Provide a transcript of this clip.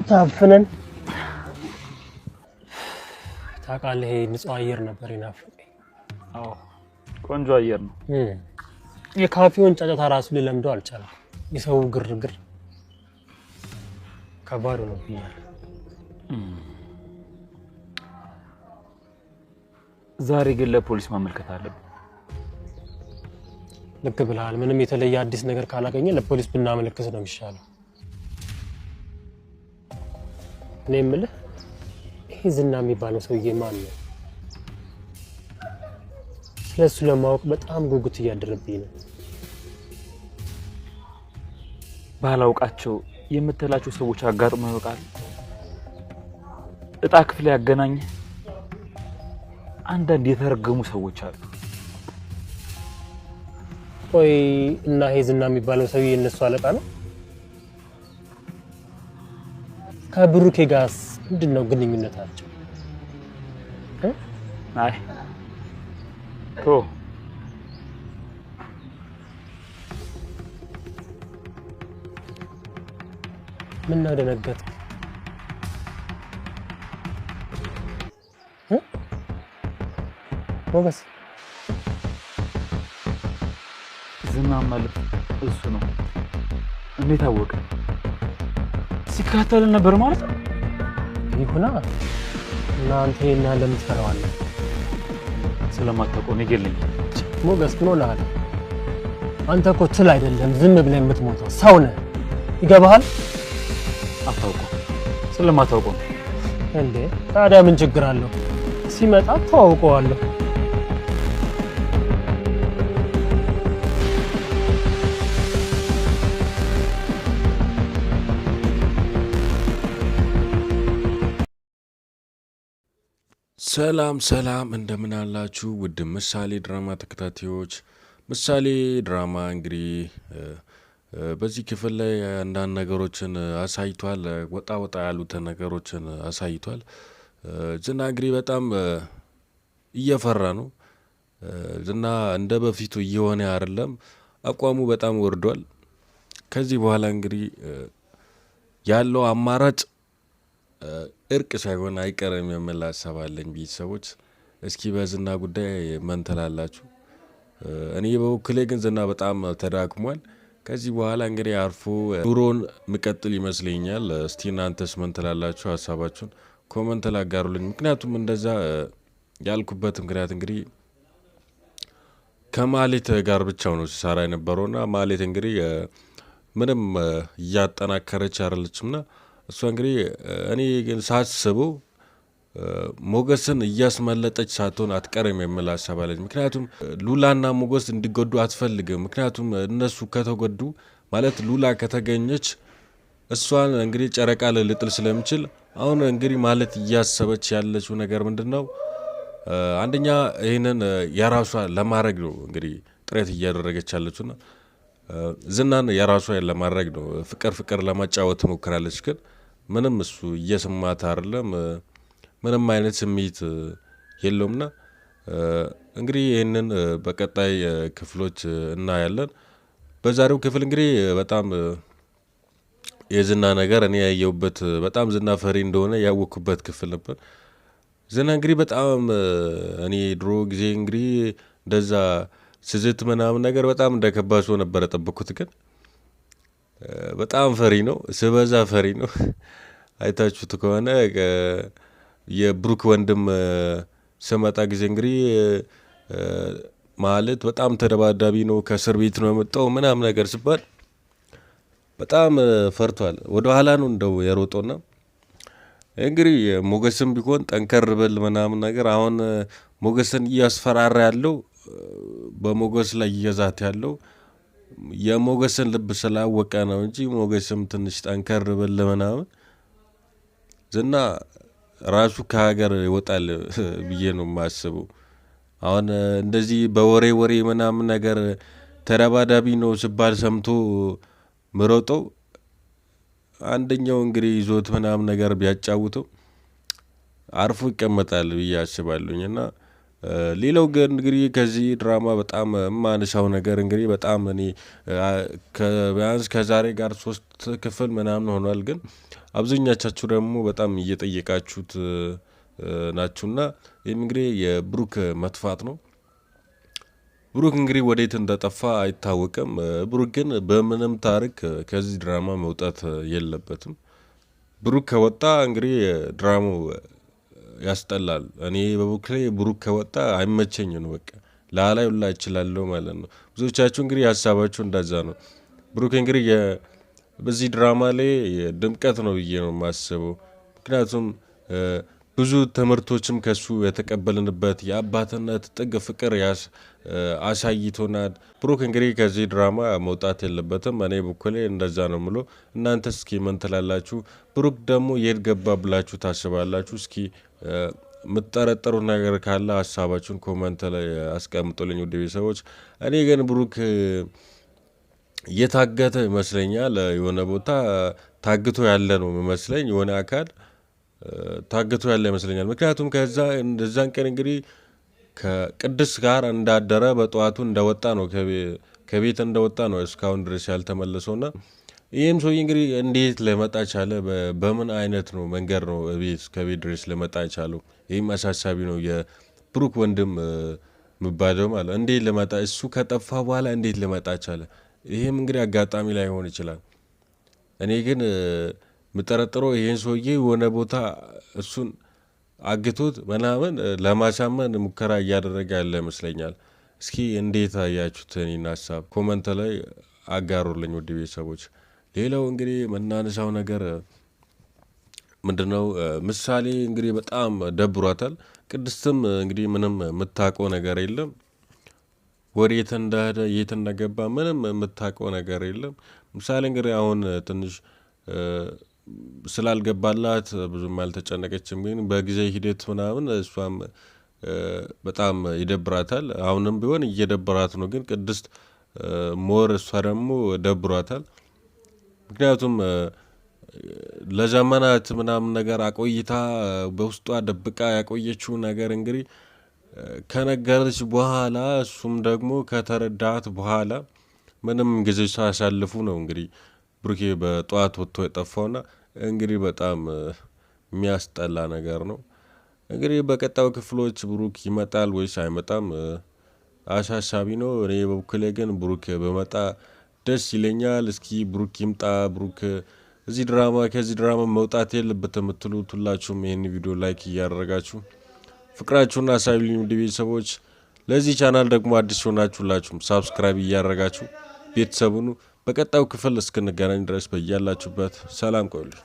ታፍነን ታውቃለህ ንጹህ አየር ነበር ይናፍቀኝ አዎ ቆንጆ አየር ነው የካፌውን ጫጫታ ራሱ ለለምደው አልቻለም የሰው ግርግር ከባድ ነው ብያለሁ ዛሬ ግን ለፖሊስ ማመልከት አለብን ልክ ብለሃል ምንም የተለየ አዲስ ነገር ካላገኘ ለፖሊስ ብናመለክት ነው የሚሻለው እኔ የምልህ ይሄ ዝና የሚባለው ሰውዬ ማን ነው ስለሱ ለማወቅ በጣም ጉጉት እያደረብኝ ነው ባላውቃቸው የምትላቸው ሰዎች አጋጥመው ያውቃል እጣ ክፍል ያገናኝ አንዳንድ የተረገሙ ሰዎች አሉ ቆይ እና ይሄ ዝና የሚባለው ሰውዬ እነሱ አለቃ ነው ከብሩኬ ጋርስ ምንድነው ግንኙነታቸው አይ ቶ ምን ነው ደነገጥ ሞገስ ዝና ማለት እሱ ነው እንዴት አወቀ ሲከታተል ነበር ማለት ነው ይሁና እና አንተ እና ለምትፈራዋለህ ስለማታውቀው ነው ይገልኝ ሞገስ ምን ሆነሃል አንተ እኮ ትል አይደለም ዝም ብለህ የምትሞተው ሰው ነህ ይገባሃል አታውቀው ስለማታውቀው እንዴ ታዲያ ምን ችግር አለው ሲመጣ ተዋውቀዋለሁ ሰላም እንደምን አላችሁ ውድ ምሳሌ ድራማ ተከታታዮች ምሳሌ ድራማ እንግዲህ በዚህ ክፍል ላይ አንዳንድ ነገሮችን አሳይቷል ወጣ ያሉትን ነገሮችን አሳይቷል ዝና እንግዲህ በጣም እየፈራ ነው ዝና እንደ በፊቱ እየሆነ አይደለም አቋሙ በጣም ወርዷል ከዚህ በኋላ እንግዲህ ያለው አማራጭ እርቅ ሳይሆን አይቀርም የሚል ሐሳብ አለኝ ቤተሰቦች እስኪ በዝና ጉዳይ ምን ትላላችሁ እኔ በወክሌ ግን ዝና በጣም ተዳክሟል ከዚህ በኋላ እንግዲህ አርፎ ኑሮን መቀጠል ይመስለኛል እስቲ እናንተስ ምን ትላላችሁ ሐሳባችሁን ኮሜንት ላይ አጋሩልኝ ምክንያቱም እንደዛ ያልኩበት ምክንያት እንግዲህ ከማሌት ጋር ብቻው ነው ሲሰራ የነበረውና ማሌት እንግዲህ ምንም ያጠናከረች አይደለችምና እሷ እንግዲህ እኔ ግን ሳስበው ሞገስን እያስመለጠች ሳትሆን አትቀርም የሚል ሐሳብ አለኝ ምክንያቱም ሉላና ሞገስ እንዲጎዱ አትፈልግም ምክንያቱም እነሱ ከተጎዱ ማለት ሉላ ከተገኘች እሷን እንግዲህ ጨረቃ ልጥል ስለምችል አሁን እንግዲህ ማለት እያሰበች ያለችው ነገር ምንድነው አንደኛ ይሄንን ያራሷ ለማድረግ ነው እንግዲህ ጥረት እያደረገች ያለችውና ዝናን ያራሷ ለማድረግ ነው ፍቅር ለማጫወት ሞክራለች ግን ምንም እሱ እየሰማት አይደለም ምንም አይነት ስሜት የለውምና እንግዲህ ይሄንን በቀጣይ ክፍሎች እናያለን በዛሬው ክፍል እንግዲህ በጣም የዝና ነገር እኔ ያየውበት በጣም ዝና ፈሪ እንደሆነ ያወኩበት ክፍል ነበር ዝና እንግዲህ በጣም እኔ ድሮ ጊዜ እንግዲህ እንደዛ ስዝት ምናምን ነገር በጣም እንደከባድ ሰው ነበር ተጠብቁት ግን በጣም ፈሪ ነው ስበዛ ፈሪ ነው አይታችሁት ከሆነ የብሩክ ወንድም ሰመጣ ጊዜ እንግዲህ ማለት በጣም ተደባዳቢ ነው ከእስር ቤት ነው የመጣው ምናምን ነገር ሲባል በጣም ፈርቷል ወደ ኋላ ነው እንደው የሮጦና እንግዲህ ሞገስም ቢሆን ጠንከር በል ምናምን ነገር አሁን ሞገስን እያስፈራራ ያለው በሞገስ ላይ እየዛት ያለው የሞገስን ልብ ስላወቀ ነው እንጂ ሞገስም ትንሽ ጠንከር በል ምናምን ዝና ራሱ ከሀገር ይወጣል ብዬ ነው የማስበው አሁን እንደዚህ በወሬ ምናምን ነገር ተደባዳቢ ነው ሲባል ሰምቶ ምሮጠው አንደኛው እንግዲህ ይዞት ምናምን ነገር ቢያጫውተው አርፎ ይቀመጣል ብዬ አስባለሁኝና ሌላው ግን እንግዲህ ከዚህ ድራማ በጣም የማነሳው ነገር እንግዲህ በጣም እኔ ቢያንስ ከዛሬ ጋር 3 ክፍል ምናምን ሆኗል። ግን አብዛኛቻችሁ ደግሞ በጣም እየጠየቃችሁት ናችሁና ይህም እንግዲህ የብሩክ መጥፋት ነው። ብሩክ እንግዲህ ወዴት እንደጠፋ አይታወቅም። ብሩክ ግን በምንም ታሪክ ከዚህ ድራማ መውጣት የለበትም። ብሩክ ከወጣ እንግዲህ ድራማው ያስጠላል። እኔ በበኩሌ ብሩክ ከወጣ አይመቸኝ ነው በቃ ላላይ ሁላ እችላለሁ ማለት ነው። ብዙዎቻችሁ እንግዲህ ሀሳባችሁ እንደዛ ነው። ብሩክ እንግዲህ በዚህ ድራማ ላይ ድምቀት ነው ብዬ ነው የማስበው። ምክንያቱም ብዙ ትምህርቶችም ከሱ የተቀበልንበት የአባትነት ጥግ ፍቅር አሳይቶናል። ብሩክ እንግዲህ ከዚህ ድራማ መውጣት የለበትም። እኔ በኩሌ እንደዛ ነው ምሎ። እናንተ እስኪ ምን ትላላችሁ? ብሩክ ደግሞ የት ገባ ብላችሁ ታስባላችሁ? እስኪ የምትጠረጠሩ ነገር ካለ ሀሳባችሁን ኮመንት ላይ አስቀምጡልኝ ውድ ቤተሰቦች። እኔ ግን ብሩክ እየታገተ ይመስለኛል። የሆነ ቦታ ታግቶ ያለ ነው የሚመስለኝ። የሆነ አካል ታግቶ ያለ ይመስለኛል። ምክንያቱም እንደዛን ቀን እንግዲህ ከቅድስት ጋር እንዳደረ በጠዋቱ እንደወጣ ነው ከቤት እንደወጣ ነው እስካሁን ድረስ ያልተመለሰውና ይህም ሰውዬ እንግዲህ እንዴት ሊመጣ ቻለ? በምን አይነት ነው መንገድ ነው ከቤት ድረስ ሊመጣ ቻለው? ይህም አሳሳቢ ነው። የብሩክ ወንድም የሚባለው ማለት እንዴት ሊመጣ እሱ ከጠፋ በኋላ እንዴት ሊመጣ ቻለ? ይህም እንግዲህ አጋጣሚ ላይሆን ይችላል። እኔ ግን የምጠረጥረው ይህን ሰውዬ የሆነ ቦታ እሱን አግቶት ምናምን ለማሳመን ሙከራ እያደረገ ያለ ይመስለኛል። እስኪ እንዴት አያችሁት? እኔን ሀሳብ ኮመንት ላይ አጋሩልኝ ውድ ቤተሰቦች። ሌላው እንግዲህ መናነሳው ነገር ምንድነው? ምሳሌ እንግዲህ በጣም ደብሯታል። ቅድስትም እንግዲህ ምንም የምታውቀው ነገር የለም። ወዴት እንደሄደ የት እንደገባ ምንም የምታውቀው ነገር የለም። ምሳሌ እንግዲህ አሁን ትንሽ ስላልገባላት ብዙም አልተጨነቀችም። ግን በጊዜ ሂደት ምናምን እሷም በጣም ይደብራታል። አሁንም ቢሆን እየደብራት ነው። ግን ቅድስት ሞር እሷ ደግሞ ደብሯታል። ምክንያቱም ለዘመናት ምናምን ነገር አቆይታ በውስጧ ደብቃ ያቆየችው ነገር እንግዲህ ከነገረች በኋላ እሱም ደግሞ ከተረዳት በኋላ ምንም ጊዜ ሳያሳልፉ ነው እንግዲህ ብሩኬ በጠዋት ወጥቶ የጠፋውና እንግዲህ በጣም የሚያስጠላ ነገር ነው። እንግዲህ በቀጣዩ ክፍሎች ብሩክ ይመጣል ወይስ አይመጣም አሳሳቢ ነው። እኔ በበኩሌ ግን ብሩክ በመጣ ደስ ይለኛል። እስኪ ብሩክ ይምጣ። ብሩክ ከዚህ ድራማ መውጣት የለበትም የምትሉት ሁላችሁም ይህን ቪዲዮ ላይክ እያደረጋችሁ ፍቅራችሁና አሳዩልኝ ውድ ቤተሰቦች። ለዚህ ቻናል ደግሞ አዲስ ሆናችሁ ሁላችሁም ሳብስክራይብ እያደረጋችሁ ቤተሰቡን በቀጣዩ ክፍል እስክንገናኝ ድረስ በያላችሁበት ሰላም ቆዩልኝ።